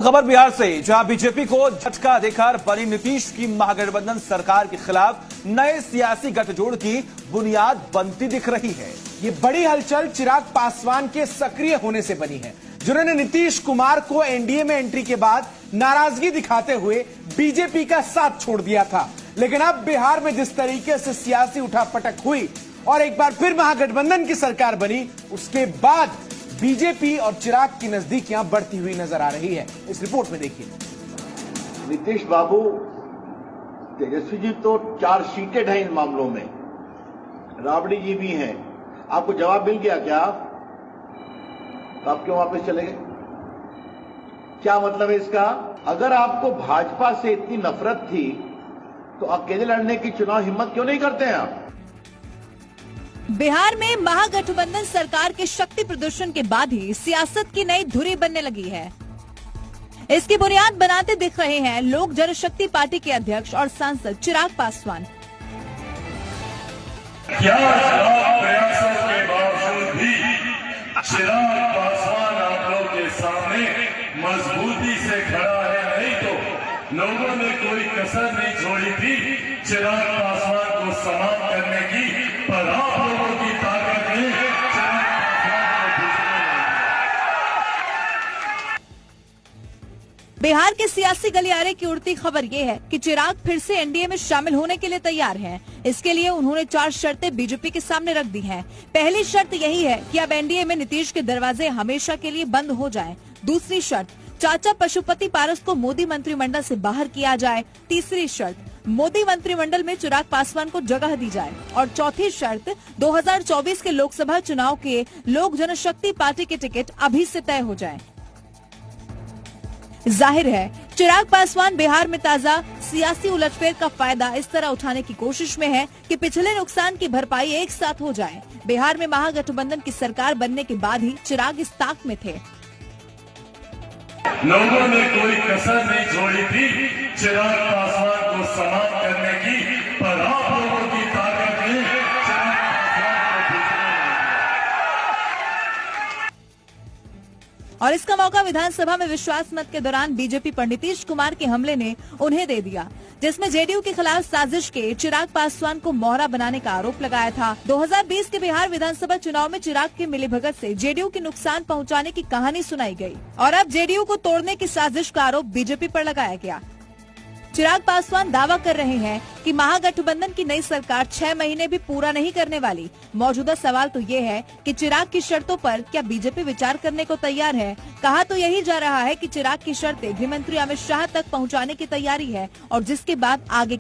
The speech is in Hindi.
खबर बिहार से, जहां बीजेपी को झटका देकर बनी नीतीश की महागठबंधन सरकार के खिलाफ नए सियासी गठजोड़ की बुनियाद बनती दिख रही है। ये बड़ी हलचल चिराग पासवान के सक्रिय होने से बनी है, जिन्होंने नीतीश कुमार को एनडीए में एंट्री के बाद नाराजगी दिखाते हुए बीजेपी का साथ छोड़ दिया था। लेकिन अब बिहार में जिस तरीके से सियासी उठापटक हुई और एक बार फिर महागठबंधन की सरकार बनी, उसके बाद बीजेपी और चिराग की नजदीकियां बढ़ती हुई नजर आ रही है। इस रिपोर्ट में देखिए। नीतीश बाबू, तेजस्वी जी तो चार्जशीटेड हैं इन मामलों में, राबड़ी जी भी हैं। आपको जवाब मिल गया क्या? आप क्यों वापस चले गए? क्या मतलब है इसका? अगर आपको भाजपा से इतनी नफरत थी तो अकेले लड़ने की चुनाव हिम्मत क्यों नहीं करते हैं आप? बिहार में महागठबंधन सरकार के शक्ति प्रदर्शन के बाद ही सियासत की नई धुरी बनने लगी है। इसकी बुनियाद बनाते दिख रहे हैं लोक जनशक्ति पार्टी के अध्यक्ष और सांसद चिराग पासवान। क्या प्रयासों के बावजूद भी चिराग पासवान आप लोग के सामने मजबूती से खड़ा है। नहीं तो लोगों ने कोई कसर नहीं छोड़ी थी चिराग पासवान को समाप्त करने की, पर आप लोगों की ताकत ने चिराग पासवान को बिहार के सियासी गलियारे की उड़ती खबर ये है कि चिराग फिर से एनडीए में शामिल होने के लिए तैयार हैं। इसके लिए उन्होंने 4 शर्तें बीजेपी के सामने रख दी हैं। पहली शर्त यही है कि अब एनडीए में नीतीश के दरवाजे हमेशा के लिए बंद हो जाएं। दूसरी शर्त, चाचा पशुपति पारस को मोदी मंत्रिमंडल से बाहर किया जाए। तीसरी शर्त, मोदी मंत्रिमंडल में चिराग पासवान को जगह दी जाए। और चौथी शर्त, 2024 के लोकसभा चुनाव के लोक जनशक्ति पार्टी के टिकट अभी से तय हो जाए। जाहिर है चिराग पासवान बिहार में ताजा सियासी उलटफेर का फायदा इस तरह उठाने की कोशिश में है कि पिछले नुकसान की भरपाई एक साथ हो जाए। बिहार में महागठबंधन की सरकार बनने के बाद ही चिराग इस ताक में थे। लोगों ने कोई कसर नहीं छोड़ी थी चिराग पासवान को समाप्त करने की, पर आप लोगों की ताकत ने चिराग पासवान को और इसका मौका विधानसभा में विश्वास मत के दौरान बीजेपी पर नीतीश कुमार के हमले ने उन्हें दे दिया, जिसमें जेडीयू के खिलाफ साजिश के चिराग पासवान को मोहरा बनाने का आरोप लगाया था। 2020 के बिहार विधानसभा चुनाव में चिराग के मिलीभगत से जेडीयू की नुकसान पहुंचाने की कहानी सुनाई गई और अब जेडीयू को तोड़ने की साजिश का आरोप बीजेपी पर लगाया गया। चिराग पासवान दावा कर रहे हैं कि महागठबंधन की नई सरकार 6 महीने भी पूरा नहीं करने वाली। मौजूदा सवाल तो ये है कि चिराग की शर्तों पर क्या बीजेपी विचार करने को तैयार है? कहा तो यही जा रहा है कि चिराग की शर्तें गृह मंत्री अमित शाह तक पहुंचाने की तैयारी है और जिसके बाद आगे